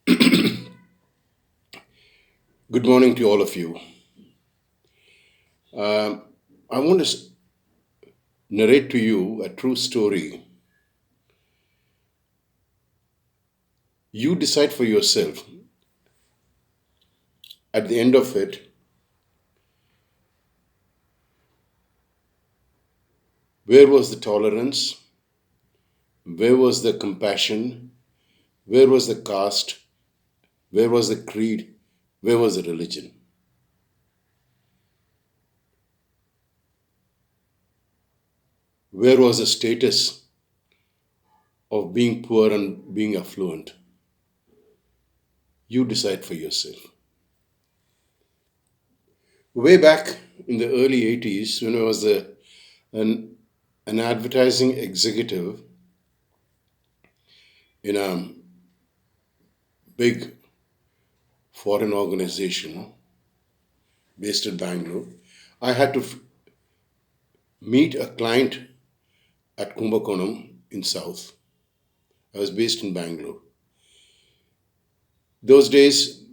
Good morning to all of you. Um, I want to narrate to you a true story. You decide for yourself. At the end of it, where was the tolerance? Where was the compassion? Where was the caste? Where was the creed? Where was the religion? Where was the status of being poor and being affluent? You decide for yourself. Way back in the early 80s, when I was an, an advertising executive in a big foreign organization based in Bangalore, I had to meet a client at Kumbakonam in South. I was based in Bangalore. Those days,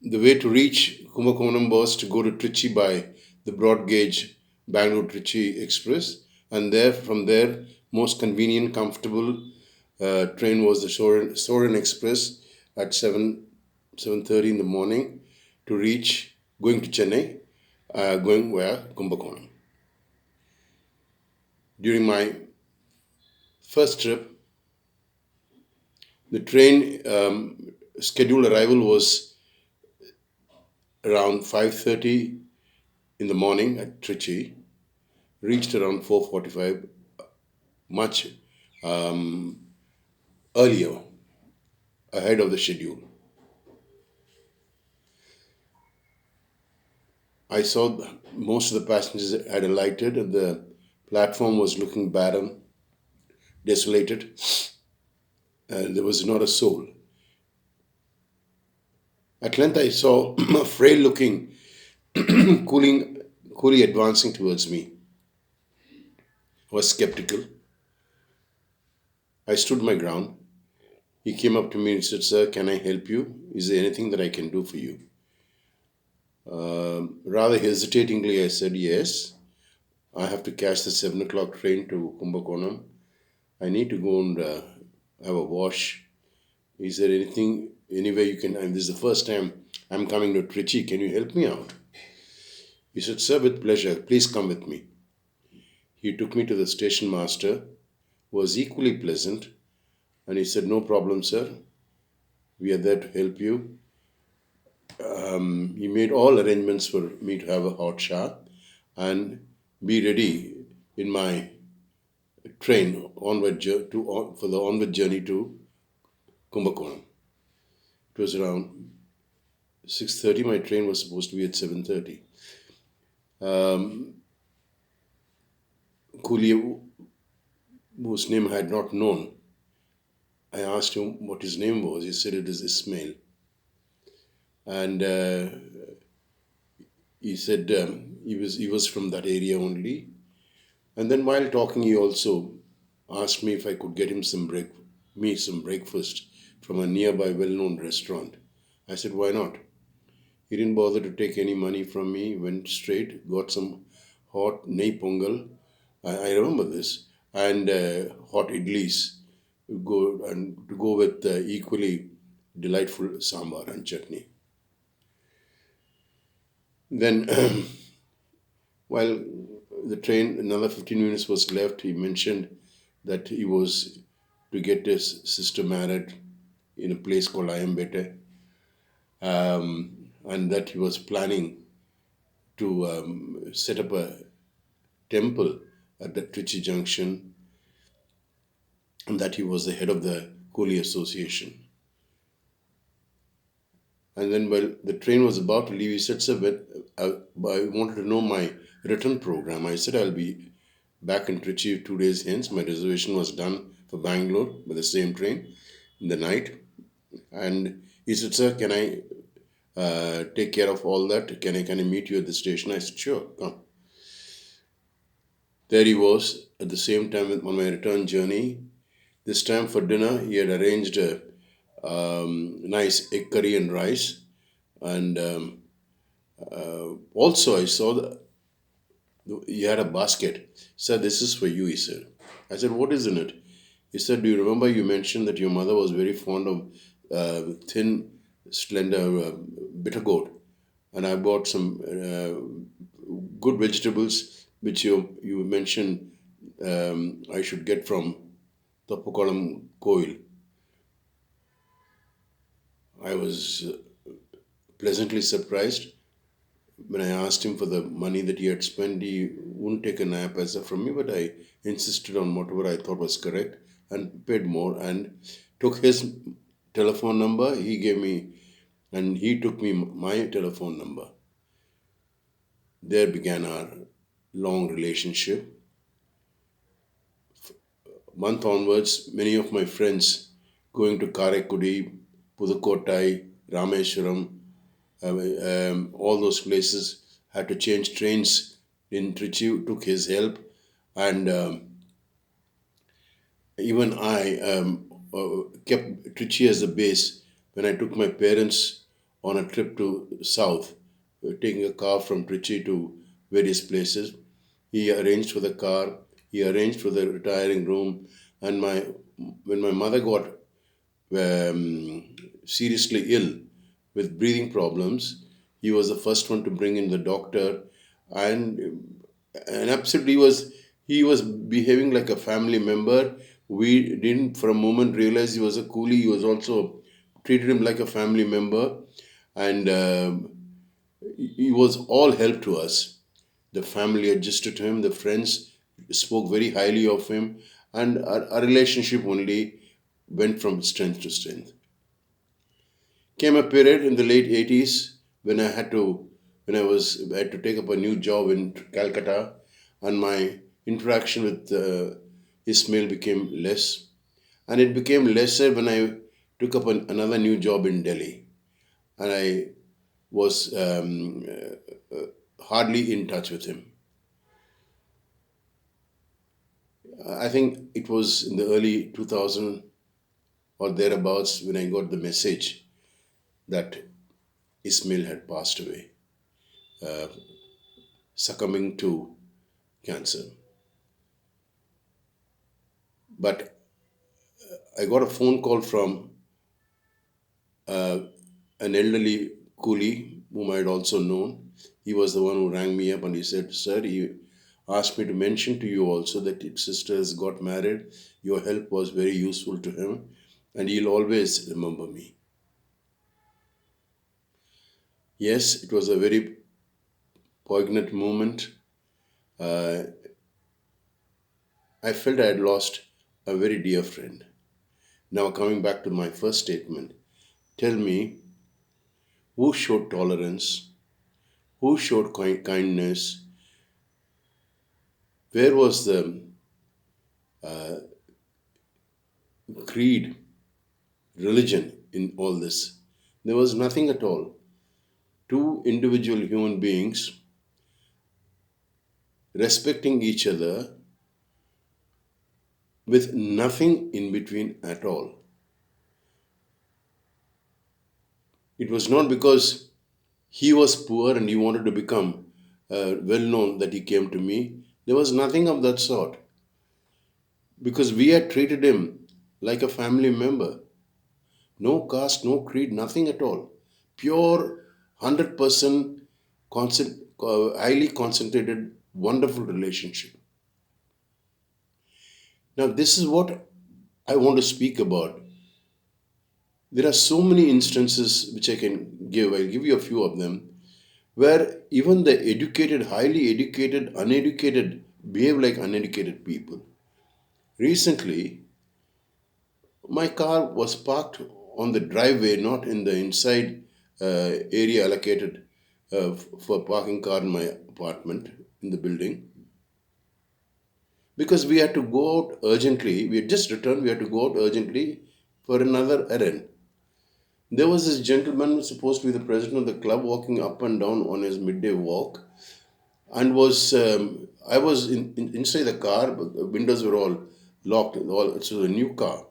the way to reach Kumbakonam was to go to Trichy by the broad gauge Bangalore Trichy Express, and from there, most convenient, comfortable train was the Soren Express at 7:30 in the morning to reach going to Chennai, going via Kumbakonam. During my first trip, the train scheduled arrival was around 5:30 in the morning at Trichy. Reached around 4:45, much um, earlier, ahead of the schedule. I saw most of the passengers had alighted, and the platform was looking barren, desolated, and there was not a soul. At length, I saw a frail-looking cooling, coolie advancing towards me. I was skeptical. I stood my ground. He came up to me and said, "Sir, can I help you? Is there anything that I can do for you?" Rather hesitatingly, I said, "Yes. I have to catch the 7 o'clock train to Kumbakonam. I need to go and have a wash. Is there any way you can? And this is the first time I'm coming to Trichy. Can you help me out?" He said, "Sir, with pleasure. Please come with me." He took me to the station master, who was equally pleasant, and he said, "No problem, sir. We are there to help you." He made all arrangements for me to have a hot shower and be ready in my train for the onward journey to Kumbakonam. It was around 6:30. My train was supposed to be at 7:30. Um, Coolie, whose name I had not known, I asked him what his name was. He said it is Ismail, and he said he was from that area only. And then while talking, he also asked me if I could get him some breakfast from a nearby well-known restaurant. I said, "Why not?" He didn't bother to take any money from me. Went straight, got some hot nei pongal. I remember this, and hot idlis. To go with equally delightful sambar and chutney. Then, while the train, another 15 minutes was left, he mentioned that he was to get his sister married in a place called Ayambete, and that he was planning to set up a temple at the Trichy Junction, and that he was the head of the Koli Association. And then while the train was about to leave, he said, "Sir, I wanted to know my return program." I said, "I'll be back in Trichy 2 days hence. My reservation was done for Bangalore by the same train in the night." And he said, "Sir, can I take care of all that? Can I meet you at the station?" I said, "Sure, come." There he was at the same time on my return journey. This time for dinner, he had arranged nice egg curry and rice. And also, I saw he had a basket. Sir, this is for you, he said. I said, what is in it? He said, do you remember you mentioned that your mother was very fond of thin, slender bitter gourd? And I bought some good vegetables which you mentioned I should get from Tappukolam Koil. I was pleasantly surprised when I asked him for the money that he had spent. He wouldn't take a nap as from me, but I insisted on whatever I thought was correct and paid more and took his telephone number. He gave me, and he took me my telephone number. There began our long relationship. Month onwards, many of my friends going to Karaikudi, Pudukottai, Rameshwaram, all those places had to change trains in Trichy, took his help, and even I kept Trichy as a base when I took my parents on a trip to south, taking a car from Trichy to various places. He arranged for the car. He arranged for the retiring room, and my when my mother got seriously ill with breathing problems, he was the first one to bring in the doctor, and and absolutely he was behaving like a family member. We didn't for a moment realize he was a coolie. He was also treated him like a family member, and he was all help to us. The family adjusted to him. The friends spoke very highly of him, and our relationship only went from strength to strength. Came a period in the late 80s when I had to take up a new job in Calcutta, and my interaction with Ismail became less, and it became lesser when I took up another new job in Delhi, and I was hardly in touch with him. I think it was in the early 2000 or thereabouts when I got the message that Ismail had passed away, succumbing to cancer. But I got a phone call from an elderly coolie whom I had also known. He was the one who rang me up and he said, sir, he asked me to mention to you also that his sister has got married. Your help was very useful to him and he'll always remember me. Yes, it was a very poignant moment. Uh, I felt I had lost a very dear friend. Now, coming back to my first statement, tell me who showed tolerance, who showed kindness, where was the creed, religion in all this? There was nothing at all. Two individual human beings respecting each other with nothing in between at all. It was not because he was poor and he wanted to become well known that he came to me. There was nothing of that sort because we had treated him like a family member. No caste, no creed, nothing at all. Pure 100% highly concentrated, wonderful relationship. Now, this is what I want to speak about. There are so many instances which I can give. I'll give you a few of them where even the educated, highly educated, uneducated behave like uneducated people. Recently, my car was parked on the driveway, not in the inside area allocated for parking car in my apartment in the building. Because we had to go out urgently. We had just returned, we had to go out urgently for another errand. There was this gentleman supposed to be the president of the club walking up and down on his midday walk and was I was inside the car, but the windows were all locked. All, it's a new car.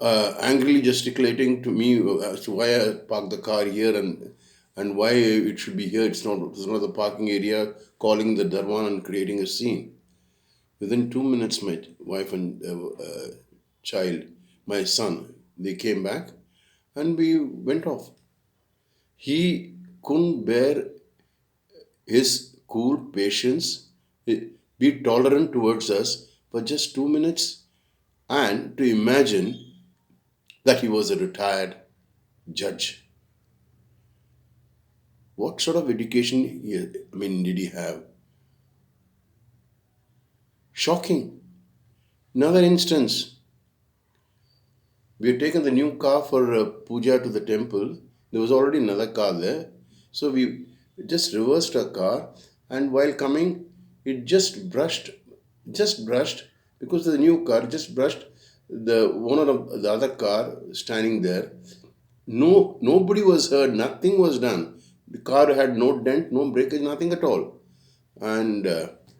angrily gesticulating to me as to why I parked the car here and why it should be here. It's not the parking area. Calling the Darwan and creating a scene. Within 2 minutes, my wife and child, my son, they came back and we went off. He couldn't bear his cool patience, be tolerant towards us for just 2 minutes, and to imagine that he was a retired judge. What sort of education did he have? Shocking. Another instance, we had taken the new car for puja to the temple. There was already another car there. So we just reversed our car, and while coming, it just brushed, because the new car just brushed the owner of the other car standing there. No, nobody was hurt, nothing was done. The car had no dent, no breakage, nothing at all. And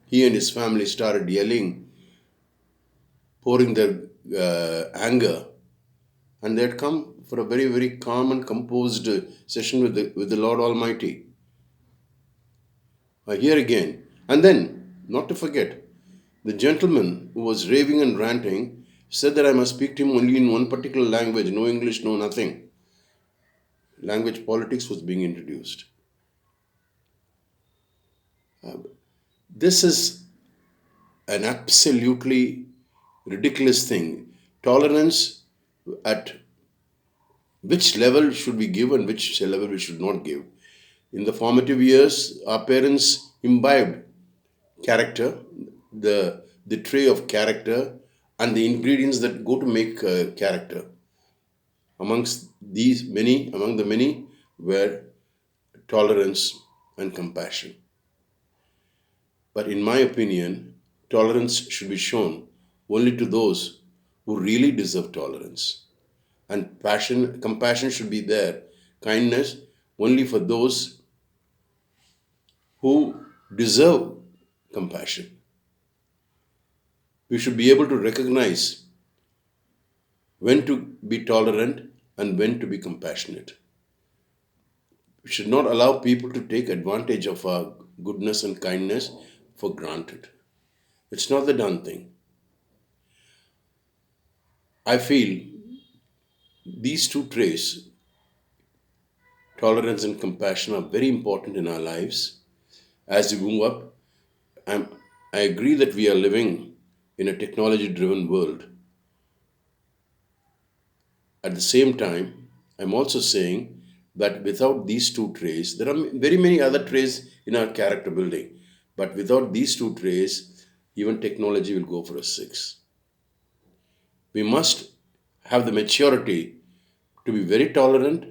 he and his family started yelling, pouring their anger, and they had come for a very, very calm and composed session with the Lord Almighty. Here again. And then, not to forget, the gentleman who was raving and ranting said that I must speak to him only in one particular language, no English, no nothing. Language politics was being introduced. This is an absolutely ridiculous thing. Tolerance, at which level should we give and which level we should not give? In the formative years, our parents imbibed character, the tray of character, and the ingredients that go to make character. Among the many, were tolerance and compassion. But in my opinion, tolerance should be shown only to those who really deserve tolerance. And compassion should be there. Kindness only for those who deserve compassion. We should be able to recognize when to be tolerant and when to be compassionate. We should not allow people to take advantage of our goodness and kindness for granted. It's not the done thing. I feel these two traits, tolerance and compassion, are very important in our lives. As we move up, I'm, I agree that we are living in a technology driven world. At the same time, I'm also saying that without these two traits, there are very many other traits in our character building. But without these two traits, even technology will go for a six. We must have the maturity to be very tolerant,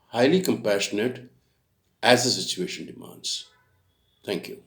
highly compassionate as the situation demands. Thank you.